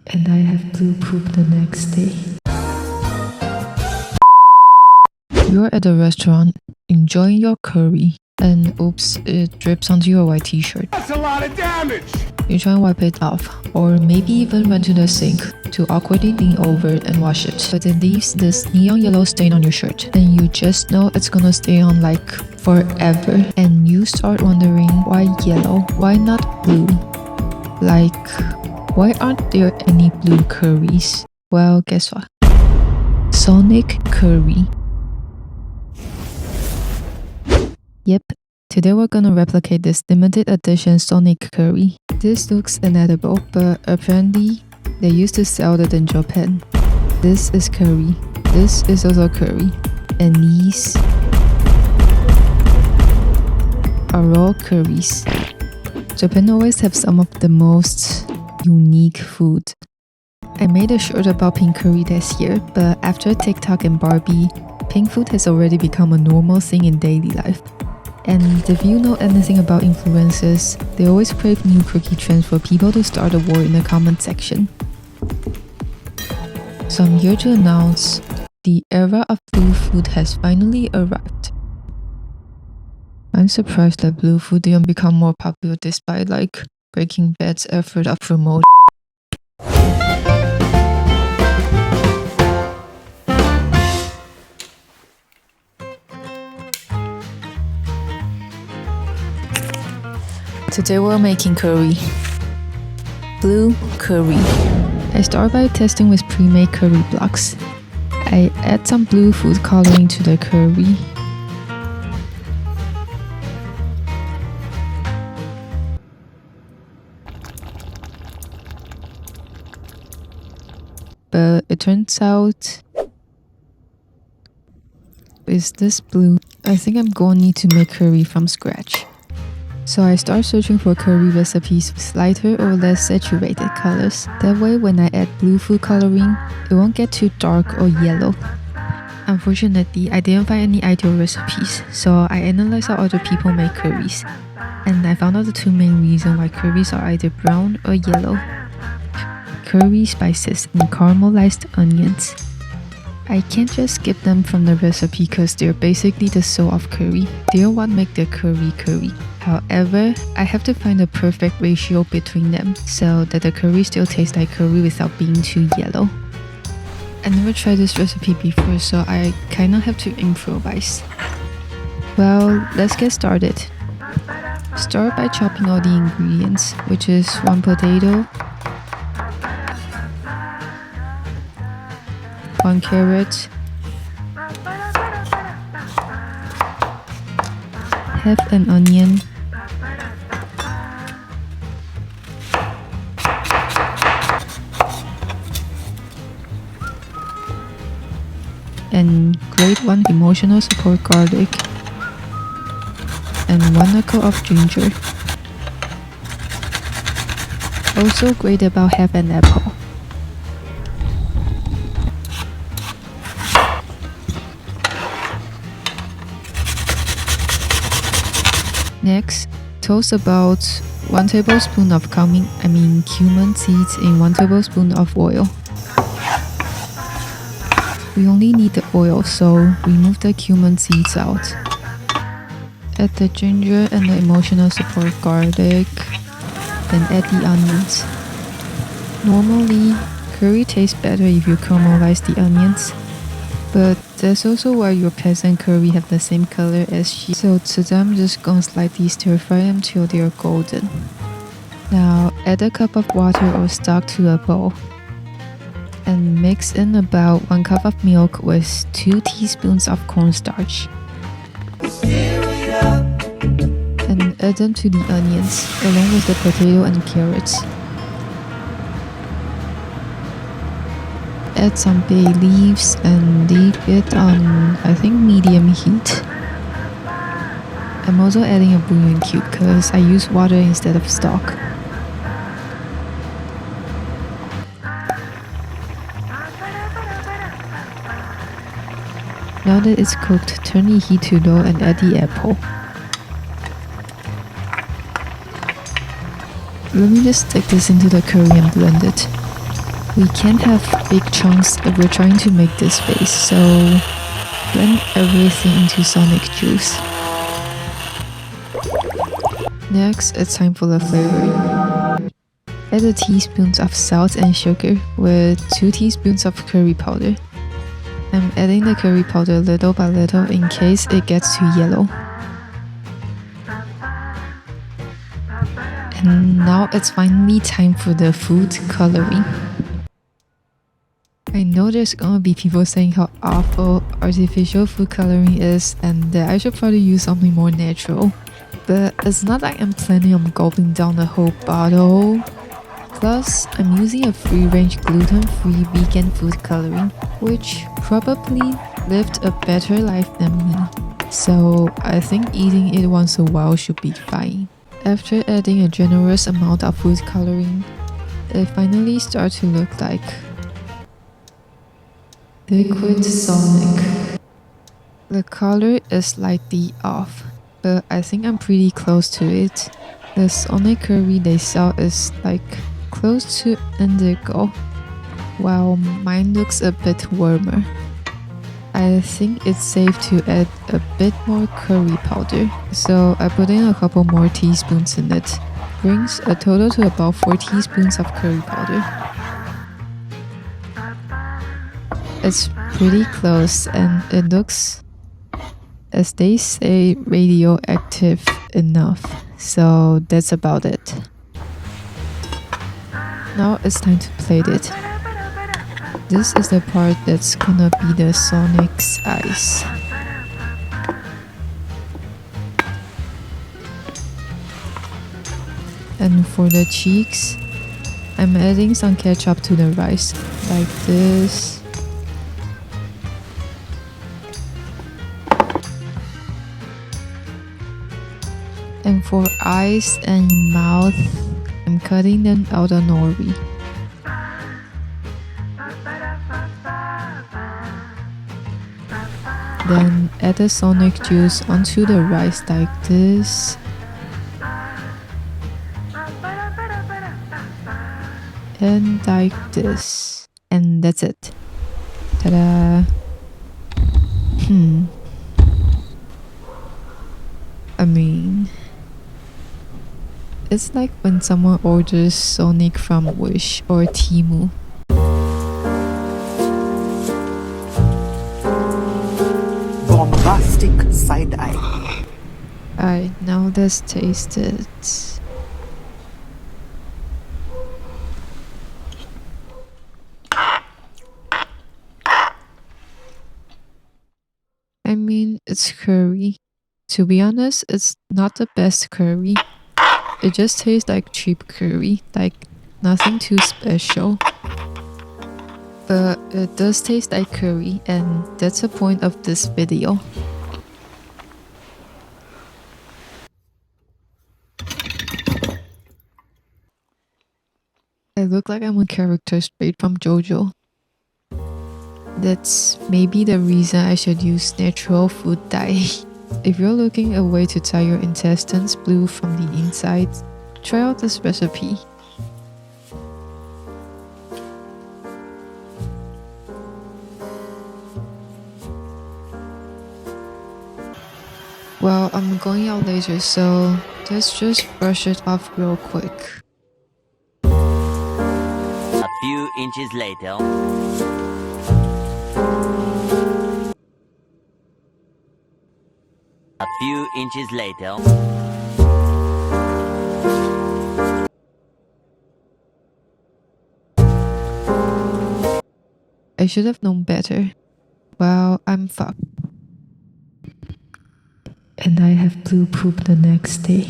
and I have blue poop the next day. You're at a restaurant, enjoying your curry, and oops, it drips onto your white t-shirt. That's a lot of damage! You try and wipe it off, or maybe even run to the sink to awkwardly lean over and wash it. But it leaves this neon yellow stain on your shirt, and you just know it's gonna stay on like forever. And you start wondering, why yellow? Why not blue? Like, why aren't there any blue curries? Well, guess what? Sonic Curry. Yep, today we're gonna replicate this limited edition Sonic Curry. This looks inedible, but apparently they used to sell it in Japan. This is curry. This is also curry. And these are all curries. Japan always have some of the most unique food. I made a shirt about pink curry this year, but after TikTok and Barbie, pink food has already become a normal thing in daily life. And if you know anything about influencers, they always crave new quirky trends for people to start a war in the comment section. So I'm here to announce the era of blue food has finally arrived. I'm surprised that blue food didn't become more popular despite like Breaking Bad's effort of promoting. Today we're making curry. Blue curry. I start by testing with pre-made curry blocks. I add some blue food coloring to the curry. But it turns out it's this blue. I think I'm going to need to make curry from scratch. So I start searching for curry recipes with lighter or less saturated colors. That way when I add blue food coloring, it won't get too dark or yellow. Unfortunately, I didn't find any ideal recipes, so I analyzed how other people make curries. And I found out the two main reasons why curries are either brown or yellow. Curry spices and caramelized onions. I can't just skip them from the recipe because they're basically the soul of curry. They're what make the curry curry. However, I have to find the perfect ratio between them so that the curry still tastes like curry without being too yellow. I never tried this recipe before, so I kinda have to improvise. Well, let's get started. Start by chopping all the ingredients, which is 1 potato, 1 carrot, half an onion, and grate 1 emotional support garlic, and 1 knuckle of ginger. Also grate about half an apple. Next, toast about 1 tablespoon of cumin seeds in 1 tablespoon of oil. We only need the oil, so remove the cumin seeds out. Add the ginger and the emotional support garlic, then add the onions. Normally, curry tastes better if you caramelize the onions, but that's also why your peasant curry have the same color as she. So today I'm just gonna slightly stir fry them till they're golden. Now add a cup of water or stock to a bowl. And mix in about 1 cup of milk with 2 teaspoons of cornstarch. And add them to the onions, along with the potato and carrots. Add some bay leaves and leave it on, I think, medium heat. I'm also adding a bouillon cube because I use water instead of stock. Now that it's cooked, turn the heat to low and add the apple. Let me just stick this into the curry and blend it. We can't have big chunks if we're trying to make this face, so blend everything into Sonic Juice. Next, it's time for the flavoring. Add a teaspoon of salt and sugar with 2 teaspoons of curry powder. I'm adding the curry powder little by little in case it gets too yellow. And now it's finally time for the food coloring. I know there's gonna be people saying how awful artificial food coloring is and that I should probably use something more natural. But it's not like I'm planning on gulping down the whole bottle. Plus, I'm using a free-range gluten-free vegan food coloring, which probably lived a better life than me. So I think eating it once a while should be fine. After adding a generous amount of food coloring, it finally starts to look like Liquid Sonic. The color is slightly off, but I think I'm pretty close to it. The Sonic curry they sell is like close to indigo, while mine looks a bit warmer. I think it's safe to add a bit more curry powder, so I put in a couple more teaspoons in it. Brings a total to about 4 teaspoons of curry powder. It's pretty close and it looks, as they say, radioactive enough, so that's about it. Now it's time to plate it. This is the part that's gonna be the Sonic's eyes. And for the cheeks, I'm adding some ketchup to the rice, like this. And for eyes and mouth, I'm cutting them out of nori. Then add the Sonic juice onto the rice like this. And like this. And that's it. Ta-da! I mean, it's like when someone orders Sonic from Wish or Temu. Bombastic side eye. Alright, now let's taste it. I mean, it's curry. To be honest, it's not the best curry. It just tastes like cheap curry, like nothing too special. But it does taste like curry, and that's the point of this video. I look like I'm a character straight from JoJo. That's maybe the reason I should use natural food dye. If you're looking a way to dye your intestines blue from the inside, try out this recipe. Well, I'm going out later, so let's just brush it off real quick. A few inches later. A few inches later. I should have known better. Well, I'm fucked. And I have blue poop the next day.